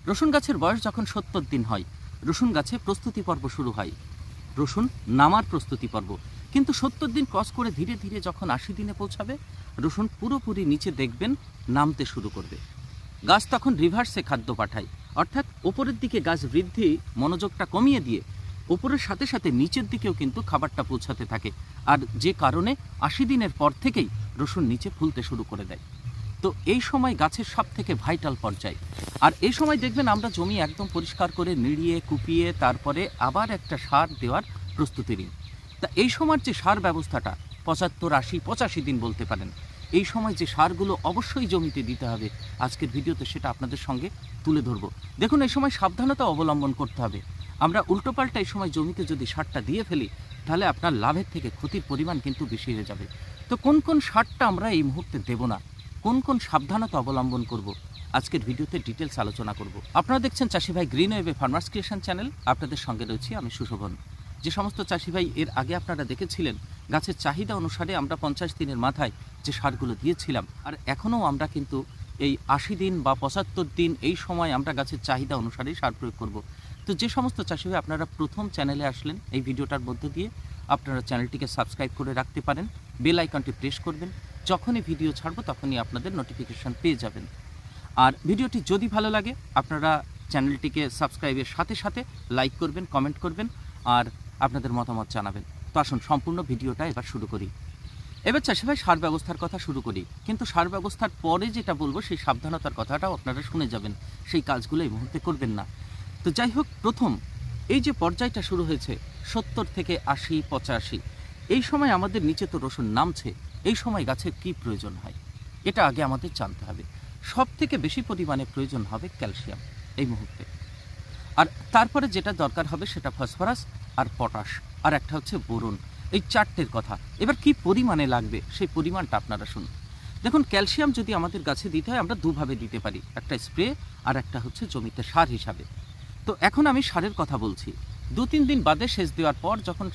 রসুন গাছের বয়স যখন ৭০ দিন হয়, রসুন গাছে প্রস্তুতি পর্ব শুরু হয়, রসুন নামার প্রস্তুতি পর্ব। কিন্তু ৭০ দিন ক্রস করে ধীরে ধীরে যখন ৮০ দিনে পৌঁছাবে, রসুন পুরোপুরি নিচে দেখবেন নামতে শুরু করবে। গাছ তখন রিভার্সে খাদ্য পাঠায়, অর্থাৎ ওপরের দিকে গাছ বৃদ্ধি মনোযোগটা কমিয়ে দিয়ে ওপরের সাথে সাথে নিচের দিকেও কিন্তু খাবারটা পৌঁছাতে থাকে, আর যে কারণে ৮০ দিনের পর থেকেই রসুন নিচে ফুলতে শুরু করে দেয়। তো এই সময় গাছের সব থেকে ভাইটাল পর্যায়। আর এই সময় দেখবেন আমরা জমি একদম পরিষ্কার করে নিড়িয়ে কুপিয়ে তারপরে আবার একটা সার দেওয়ার প্রস্তুতি নিই। তা এই সময়ের যে সার ব্যবস্থাটা ৭৫, ৮০, ৮৫ দিন বলতে পারেন, এই সময় যে সারগুলো অবশ্যই জমিতে দিতে হবে, আজকের ভিডিওতে সেটা আপনাদের সঙ্গে তুলে ধরবো। দেখুন, এই সময় সাবধানতা অবলম্বন করতে হবে। আমরা উল্টোপাল্টা এই সময় জমিতে যদি সারটা দিয়ে ফেলি, তাহলে আপনার লাভের থেকে ক্ষতির পরিমাণ কিন্তু বেশি হয়ে যাবে। তো কোন কোন সারটা আমরা এই মুহূর্তে দেব না, কোন কোন সাবধানতা অবলম্বন করব, আজকের ভিডিওতে ডিটেলস আলোচনা করব। আপনারা দেখছেন চাষি ভাই গ্রিন ওয়েভে ফার্মার্স ক্রিয়েশন চ্যানেল। আপনাদের সঙ্গে রয়েছি আমি সুশোভন। যে সমস্ত চাষি ভাই এর আগে আপনারা দেখেছিলেন, গাছের চাহিদা অনুসারে আমরা ৫০ দিনের মাথায় যে সারগুলো দিয়েছিলাম, আর এখনও আমরা কিন্তু এই ৮০ দিন বা ৭৫ দিন এই সময় আমরা গাছের চাহিদা অনুসারেই সার প্রয়োগ করব। তো যে সমস্ত চাষি ভাই আপনারা প্রথম চ্যানেলে আসলেন, এই ভিডিওটার মধ্য দিয়ে আপনারা চ্যানেলটিকে সাবস্ক্রাইব করে রাখতে পারেন, বেল আইকনটি প্রেস করবেন, যখনই ভিডিও ছাড়বো তখনই আপনাদের নোটিফিকেশন পেয়ে যাবেন। আর ভিডিওটি যদি ভালো লাগে আপনারা চ্যানেলটিকে সাবস্ক্রাইবের সাথে সাথে লাইক করবেন, কমেন্ট করবেন আর আপনাদের মতামত জানাবেন। তো আসুন সম্পূর্ণ ভিডিওটা এবার শুরু করি। এবার চাষি ভাই সার ব্যবস্থার কথা শুরু করি, কিন্তু সার ব্যবস্থার পরে যেটা বলবো সেই সাবধানতার কথাটাও আপনারা শুনে যাবেন, সেই কাজগুলো এই মুহূর্তে করবেন না। তো যাই হোক, প্রথম এই যে পর্যায়টা শুরু হয়েছে ৭০ থেকে ৮০, ৮৫, এই সময় আমাদের নিচে তো রসুন নামছে, এই সময় গাছের কি প্রয়োজন হয় এটা আগে আমাদের জানতে হবে। সব থেকে বেশি পরিমাণে প্রয়োজন হবে ক্যালসিয়াম এই মুহূর্তে, আর তারপরে যেটা দরকার হবে সেটা ফসফরাস আর পটাশ, আর একটা হচ্ছে বোরন। এই চারটের কথা এবার কি পরিমাণে লাগবে সেই পরিমাণটা আপনারা শুনুন। দেখুন, ক্যালসিয়াম যদি আমাদের গাছে দিতে হয় আমরা দুভাবে দিতে পারি, একটা স্প্রে আর একটা হচ্ছে জমিতে সার হিসাবে। তো এখন আমি সারের কথা বলছি। ২-৩ দিন বাদে সেচ দেওয়ার পর যখন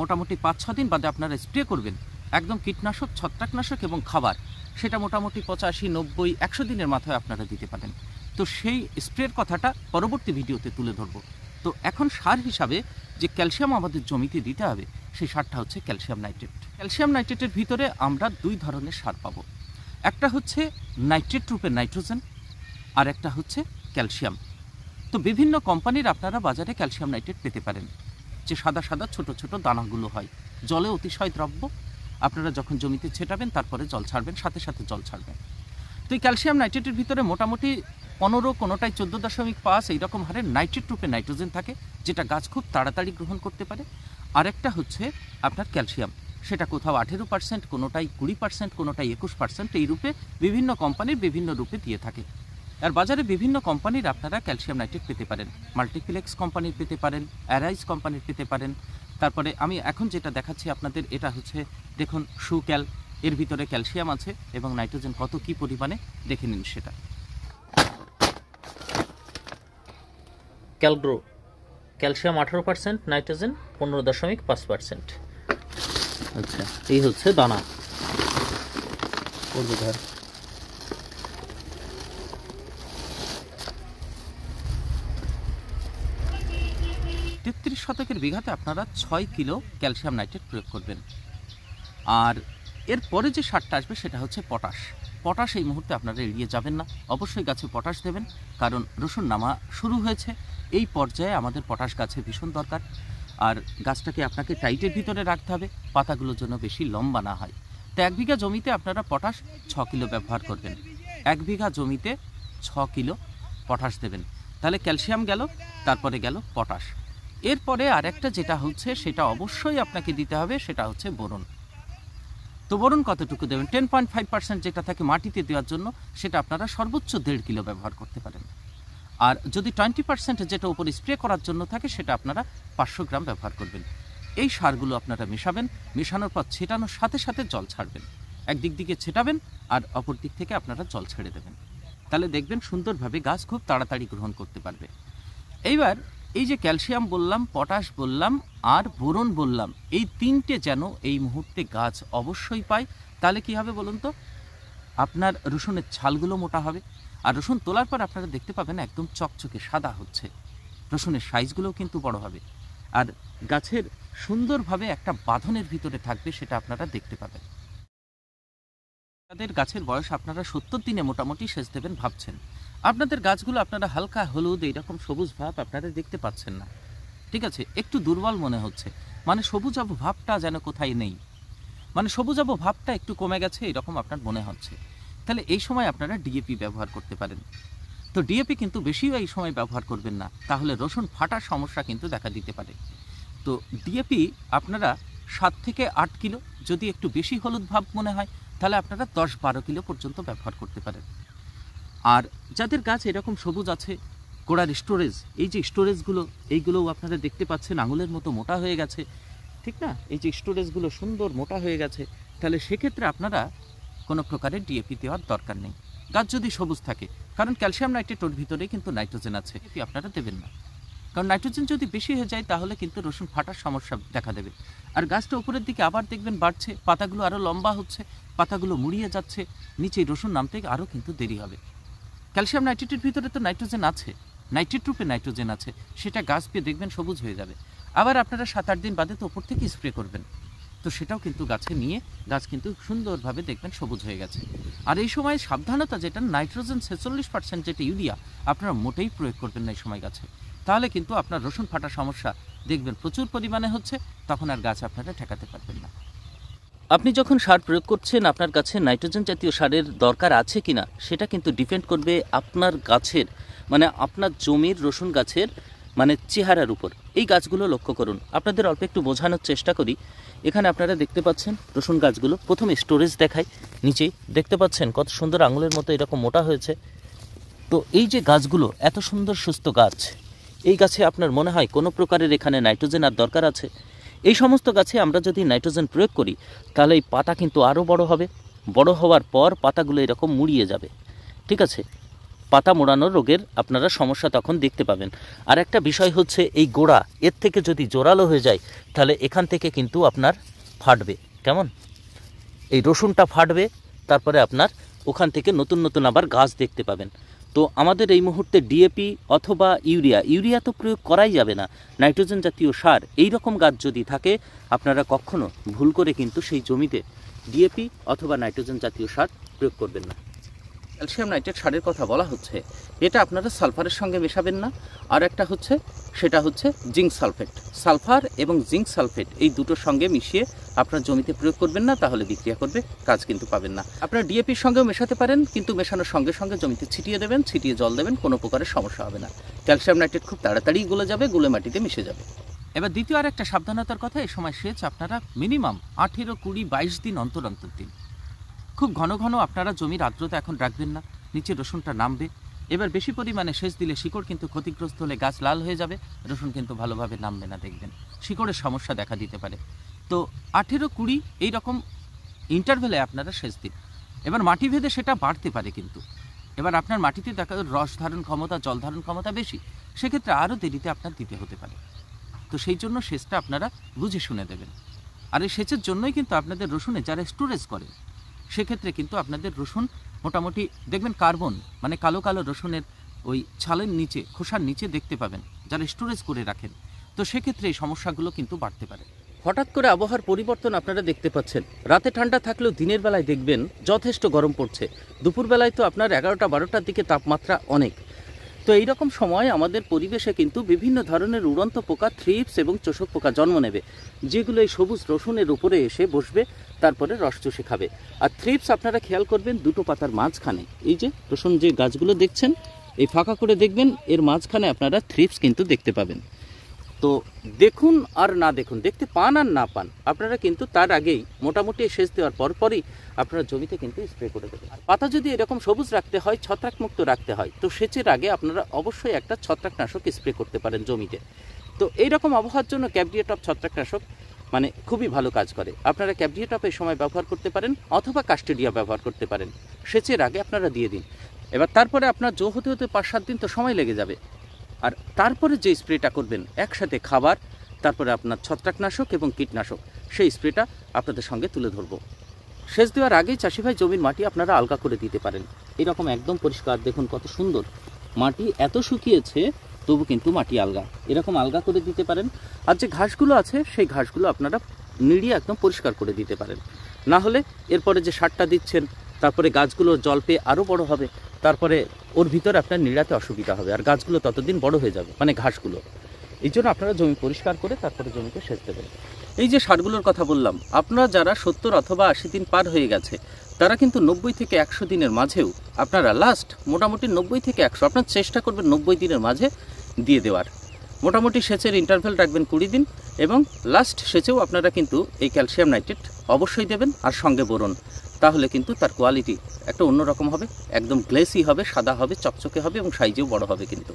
মোটামুটি ৫-৬ দিন বাদে আপনারা স্প্রে করবেন, একদম কীটনাশক, ছত্রাকনাশক এবং খাবার, সেটা মোটামুটি ৮৫, ৯০, ১০০ দিনের মাথায় আপনারা দিতে পারেন। তো সেই স্প্রের কথাটা পরবর্তী ভিডিওতে তুলে ধরবো। তো এখন সার হিসাবে যে ক্যালসিয়াম আমাদের জমিতে দিতে হবে সেই সারটা হচ্ছে ক্যালসিয়াম নাইট্রেট। ক্যালসিয়াম নাইট্রেটের ভিতরে আমরা দুই ধরনের সার পাবো, একটা হচ্ছে নাইট্রেট রূপে নাইট্রোজেন, আর একটা হচ্ছে ক্যালসিয়াম। তো বিভিন্ন কোম্পানির আপনারা বাজারে ক্যালসিয়াম নাইট্রেট পেতে পারেন, যে সাদা সাদা ছোট ছোট দানাগুলো হয়, জলে অতিশয় দ্রব্য। আপনারা যখন জমিতে ছেটাবেন তারপরে জল ছাড়বেন, সাথে সাথে জল ছাড়বেন। তো এই ক্যালসিয়াম নাইট্রেটের ভিতরে মোটামুটি ১৫, কোনোটায় ১৪.৫ এইরকম হারে নাইট্রেট রূপে নাইট্রোজেন থাকে, যেটা গাছ খুব তাড়াতাড়ি গ্রহণ করতে পারে। আরেকটা হচ্ছে আপনার ক্যালসিয়াম, সেটা কোথাও ১৮%, কোনোটাই ২০%, কোনোটাই ২১%, এই রূপে বিভিন্ন কোম্পানির বিভিন্ন রূপে দিয়ে থাকে। আর বাজারে বিভিন্ন কোম্পানির আপনারা ক্যালসিয়াম নাইট্রেট পেতে পারেন, মাল্টিপ্লেক্স কোম্পানির পেতে পারেন, অ্যারাইজ কোম্পানির পেতে পারেন। তারপরে আমি এখন যেটা দেখাচ্ছি আপনাদের, এটা হচ্ছে দেখুন সুক্যাল, এর ভিতরে ক্যালসিয়াম আছে এবং নাইট্রোজেন কত কি পরিমাণে দেখে নিন সেটা। ক্যালগ্রো ক্যালসিয়াম 18%, নাইট্রোজেন 15.5%। আচ্ছা, এই হচ্ছে দানা। করবে ধর ৩৩ শতকের বিঘাতে আপনারা ৬ কিলো ক্যালসিয়াম নাইট্রেট প্রয়োগ করবেন। আর এরপরে যে সারটা আসবে সেটা হচ্ছে পটাশ। পটাশ এই মুহূর্তে আপনারা এড়িয়ে যাবেন না, অবশ্যই গাছে পটাশ দেবেন, কারণ রসুন নামা শুরু হয়েছে। এই পর্যায়ে আমাদের পটাশ গাছে ভীষণ দরকার। আর গাছটাকে আপনাকে টাইটের ভিতরে রাখতে হবে, পাতাগুলো যেন বেশি লম্বা না হয়। তো ১ বিঘা জমিতে আপনারা পটাশ ৬ কিলো ব্যবহার করবেন। ১ বিঘা জমিতে ৬ কিলো পটাশ দেবেন, তাহলে ক্যালসিয়াম গেল, তারপরে গেল পটাশ। এরপরে আরেকটা যেটা হচ্ছে সেটা অবশ্যই আপনাকে দিতে হবে, সেটা হচ্ছে বোরন। তো বোরন কতটুকু দেবেন? 10.5% যেটা থাকে মাটিতে দেওয়ার জন্য, সেটা আপনারা সর্বোচ্চ ১.৫ কিলো ব্যবহার করতে পারেন। আর যদি 20% যেটা উপরে স্প্রে করার জন্য থাকে, সেটা আপনারা ৫০০ গ্রাম ব্যবহার করবেন। এই সারগুলো আপনারা মেশাবেন, মেশানোর পর ছেটানোর সাথে সাথে জল ছাড়বেন। একদিক দিকে ছেটাবেন আর অপর দিক থেকে আপনারা জল ছেড়ে দেবেন, তাহলে দেখবেন সুন্দরভাবে গাছ খুব তাড়াতাড়ি গ্রহণ করতে পারবে। এইবার এই যে ক্যালসিয়াম বললাম, পটাশ বললাম আর বোরন বললাম, এই তিনটে যেন এই মুহূর্তে গাছ অবশ্যই পায়। তাহলে কি হবে বলুন তো? আপনার রসুনের ছালগুলো মোটা হবে, আর রসুন তোলার পর আপনারা দেখতে পাবেন একদম চকচকে সাদা হচ্ছে। রসুনের সাইজগুলোও কিন্তু বড় হবে, আর গাছের সুন্দরভাবে একটা বাঁধনের ভিতরে থাকবে, সেটা আপনারা দেখতে পাবেন। তাদের গাছের বয়স আপনারা 70 দিনে মোটামুটি সেচ দেবেন ভাবছেন, আপনাদের গাছগুলো আপনারা হালকা হলুদ এইরকম সবুজ ভাব আপনারা দেখতে পাচ্ছেন না, ঠিক আছে, একটু দুর্বল মনে হচ্ছে, মানে সবুজাভ ভাবটা যেন কোথায় নেই, মানে সবুজাভ ভাবটা একটু কমে গেছে এরকম আপনার মনে হচ্ছে। তাহলে এই সময় আপনারা ডিএপি ব্যবহার করতে পারেন। তো ডিএপি কিন্তু বেশিও এই সময় ব্যবহার করবেন না, তাহলে রসুন ফাটার সমস্যা কিন্তু দেখা দিতে পারে। তো ডিএপি আপনারা 7 থেকে 8 কিলো, যদি একটু বেশি হলুদ ভাব মনে হয় তাহলে আপনারা 10-12 কিলো পর্যন্ত ব্যবহার করতে পারেন। আর যাদের গাছ এরকম সবুজ আছে, গোড়ার স্টোরেজ, এই যে স্টোরেজগুলো এইগুলোও আপনারা দেখতে পাচ্ছেন আঙুলের মতো মোটা হয়ে গেছে, ঠিক না, এই যে স্টোরেজগুলো সুন্দর মোটা হয়ে গেছে, তাহলে সেক্ষেত্রে আপনারা কোনো প্রকারের ডিএপি দেওয়ার দরকার নেই, গাছ যদি সবুজ থাকে। কারণ ক্যালসিয়াম নাইট্রেট ওর ভিতরে কিন্তু নাইট্রোজেন আছে, ডিএপি আপনারা দেবেন না, কারণ নাইট্রোজেন যদি বেশি হয়ে যায় তাহলে কিন্তু রসুন ফাটার সমস্যা দেখা দেবে। আর গাছটা উপরের দিকে আবার দেখবেন বাড়ছে, পাতাগুলো আরও লম্বা হচ্ছে, পাতাগুলো মুড়িয়ে যাচ্ছে, নিচে রসুন নামতে আরও কিন্তু দেরি হবে। ক্যালসিয়াম নাইট্রেটের ভিতরে তো নাইট্রোজেন আছে, নাইট্রেট রূপে নাইট্রোজেন আছে, সেটা গাছ পেয়ে দেখবেন সবুজ হয়ে যাবে। আবার আপনারা 7-8 দিন বাদে তো ওপর থেকে স্প্রে করবেন, তো সেটাও কিন্তু গাছে নিয়ে গাছ কিন্তু সুন্দরভাবে দেখবেন সবুজ হয়ে গেছে। আর এই সময় সাবধানতা যেটা, নাইট্রোজেন 46% যেটা ইউরিয়া আপনারা মোটেই প্রয়োগ করবেন না এই সময় গাছে, তাহলে কিন্তু আপনার রসুন ফাটার সমস্যা দেখবেন প্রচুর পরিমাণে হচ্ছে, তখন আর গাছ আপনারা ঠেকাতে পারবেন না। আপনি যখন সার প্রয়োগ করছেন আপনার কাছে নাইট্রোজেন জাতীয় সারের দরকার আছে কিনা সেটা কিন্তু ডিপেন্ড করবে আপনার গাছের, মানে আপনার জমির রসুন গাছের মানে চেহারার উপর। এই গাছগুলো লক্ষ্য করুন, আপনাদের অল্প একটু বোঝানোর চেষ্টা করি। এখানে আপনারা দেখতে পাচ্ছেন রসুন গাছগুলো প্রথমে স্টোরেজ দেখায়, নিচেই দেখতে পাচ্ছেন কত সুন্দর আঙুলের মতো এরকম মোটা হয়েছে। তো এই যে গাছগুলো এত সুন্দর সুস্থ গাছ, এই গাছে আপনার মনে হয় কোনো প্রকারের এখানে নাইট্রোজেন আর দরকার আছে? এই সমস্ত গাছে আমরা যদি নাইট্রোজেন প্রয়োগ করি তাহলে এই পাতা কিন্তু আরও বড় হবে, বড় হওয়ার পর পাতাগুলো এরকম মুড়িয়ে যাবে, ঠিক আছে, পাতা মোড়ানোর রোগের আপনারা সমস্যা তখন দেখতে পাবেন। আর একটা বিষয় হচ্ছে এই গোড়া এর থেকে যদি জোরালো হয়ে যায় তাহলে এখান থেকে কিন্তু আপনার ফাটবে, কেমন এই রসুনটা ফাটবে, তারপরে আপনার ওখান থেকে নতুন নতুন আবার গাছ দেখতে পাবেন। তো আমাদের এই মুহূর্তে ডিএপি অথবা ইউরিয়া তো প্রয়োগ করাই যাবে না, নাইট্রোজেন জাতীয় সার এই রকম গাছ যদি থাকে আপনারা কখনো ভুল করে কিন্তু সেই জমিতে ডিএপি অথবা নাইট্রোজেন জাতীয় সার প্রয়োগ করবেন না। ক্যালসিয়াম নাইট্রেট সারের কথা বলা হচ্ছে, এটা আপনারা সালফারের সঙ্গে মেশাবেন না। আর একটা হচ্ছে সেটা হচ্ছে জিঙ্ক সালফেট, সালফার এবং জিঙ্ক সালফেট এই দুটোর সঙ্গে মিশিয়ে আপনার জমিতে প্রয়োগ করবেন না, তাহলে বিক্রিয়া করবে, কাজ কিন্তু পাবেন না। আপনারা ডিএপির সঙ্গেও মেশাতে পারেন, কিন্তু মেশানোর সঙ্গে সঙ্গে জমিতে ছিটিয়ে দেবেন, ছিটিয়ে জল দেবেন, কোনো প্রকারের সমস্যা হবে না। ক্যালসিয়াম নাইট্রেট খুব তাড়াতাড়ি গলে যাবে, গলে মাটিতে মিশে যাবে। এবার দ্বিতীয় আর একটা সাবধানতার কথা, এই সময় সেচ আপনারা মিনিমাম 18, 20, 22 দিন অন্তর অন্তর দিন। খুব ঘন ঘন আপনারা জমির আর্দ্রতা এখন রাখবেন না, নিচে রসুনটা নামবে। এবার বেশি পরিমাণে সেচ দিলে শিকড় কিন্তু ক্ষতিগ্রস্ত হলে গাছ লাল হয়ে যাবে, রসুন কিন্তু ভালোভাবে নামবে না, দেখবেন শিকড়ের সমস্যা দেখা দিতে পারে। তো 18, 20 এইরকম ইন্টারভেলে আপনারা সেচ দিন। এবার মাটি ভেদে সেটা বাড়তে পারে, কিন্তু এবার আপনার মাটিতে দেখা রস ধারণ ক্ষমতা, জল ধারণ ক্ষমতা বেশি, সেক্ষেত্রে আরও দেরিতে আপনার দিতে হতে পারে। তো সেই জন্য সেচটা আপনারা বুঝে শুনে দেবেন। আর এই সেচের জন্যই কিন্তু আপনাদের রসুনে যারা স্টোরেজ করে সেক্ষেত্রে কিন্তু আপনাদের রসুন মোটামুটি দেখবেন কার্বন, মানে কালো কালো রসুনের ওই ছালের নিচে, খোসার নিচে দেখতে পাবেন যারা স্টোরেজ করে রাখেন। তো সেক্ষেত্রে এই সমস্যাগুলো কিন্তু বাড়তে পারে। হঠাৎ করে আবহাওয়ার পরিবর্তন আপনারা দেখতে পাচ্ছেন, রাতে ঠান্ডা থাকলেও দিনের বেলায় দেখবেন যথেষ্ট গরম পড়ছে, দুপুরবেলায় তো আপনার 11টা 12টার দিকে তাপমাত্রা অনেক। তো এইরকম সময় আমাদের পরিবেশে কিন্তু বিভিন্ন ধরনের উড়ন্ত পোকা, থ্রিপস এবং চোষক পোকা জন্ম নেবে, যেগুলো এই সবুজ রসুনের উপরে এসে বসবে, তারপরে রস চুষে খাবে। আর থ্রিপস আপনারা খেয়াল করবেন দুটো পাতার মাঝখানে, এই যে রসুন যে গাছগুলো দেখছেন এই ফাঁকা করে দেখবেন এর মাঝখানে আপনারা থ্রিপস কিন্তু দেখতে পাবেন। তো দেখুন আর না দেখুন, দেখতে পান আর না পান, আপনারা কিন্তু তার আগেই মোটামুটি সেচ দেওয়ার পরপরই আপনারা জমিতে কিন্তু স্প্রে করে দেবেন। আর পাতা যদি এরকম সবুজ রাখতে হয়, ছত্রাকমুক্ত রাখতে হয়, তো সেচের আগে আপনারা অবশ্যই একটা ছত্রাকনাশক স্প্রে করতে পারেন জমিতে। তো এইরকম আবহাওয়ার জন্য ক্যাবডিয়াটপ ছত্রাকনাশক মানে খুবই ভালো কাজ করে। আপনারা ক্যাবডিয়াটপ এই সময় ব্যবহার করতে পারেন অথবা কাস্টেডিয়া ব্যবহার করতে পারেন, সেচের আগে আপনারা দিয়ে দিন। এবার তারপরে আপনার জো হতে হতে 5-7 দিন তো সময় লেগে যাবে। আর তারপরে যে স্প্রেটা করবেন একসাথে খাবার, তারপরে আপনার ছত্রাকনাশক এবং কীটনাশক, সেই স্প্রেটা আপনাদের সঙ্গে তুলে ধরবো। সেচ দেওয়ার আগেই চাষি ভাই জমির মাটি আপনারা আলগা করে দিতে পারেন। এরকম একদম পরিষ্কার, দেখুন কত সুন্দর। মাটি এত শুকিয়েছে তবু কিন্তু মাটি আলগা, এরকম আলগা করে দিতে পারেন। আর যে ঘাসগুলো আছে সেই ঘাসগুলো আপনারা নিড়িয়ে একদম পরিষ্কার করে দিতে পারেন। না হলে এরপরে যে সারটা দিচ্ছেন, তারপরে গাছগুলো জল পেয়ে আরও বড় হবে, তারপরে ওর ভিতরে আপনার নিড়াতে অসুবিধা হবে, আর গাছগুলো ততদিন বড় হয়ে যাবে, মানে ঘাসগুলো। এই জন্য আপনারা জমি পরিষ্কার করে তারপরে জমিতে সেচ দেবেন। এই যে সারগুলোর কথা বললাম, আপনারা যারা 70 অথবা 80 দিন পার হয়ে গেছে তারা কিন্তু 90 থেকে 100 দিনের মাঝেও আপনারা লাস্ট মোটামুটি 90 থেকে 100 আপনার চেষ্টা করবেন 90 দিনের মাঝে দিয়ে দেওয়ার। মোটামুটি সেচের ইন্টারভ্যাল রাখবেন 20 দিন, এবং লাস্ট সেচেও আপনারা কিন্তু এই ক্যালসিয়াম নাইট্রেট অবশ্যই দেবেন, আর সঙ্গে বোরন। তাহলে কিন্তু তার কোয়ালিটি একটা অন্যরকম হবে, একদম গ্লেসি হবে, সাদা হবে, চকচকে হবে এবং সাইজেও বড় হবে কিন্তু।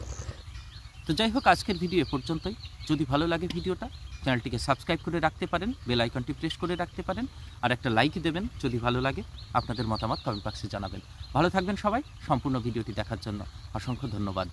তো যাই হোক, আজকের ভিডিও এ পর্যন্তই। যদি ভালো লাগে ভিডিওটা, চ্যানেলটিকে সাবস্ক্রাইব করে রাখতে পারেন, বেল আইকনটি প্রেস করে রাখতে পারেন, আর একটা লাইক দেবেন যদি ভালো লাগে। আপনাদের মতামত কমেন্ট বক্সে জানাবেন। ভালো থাকবেন সবাই। সম্পূর্ণ ভিডিওটি দেখার জন্য অসংখ্য ধন্যবাদ।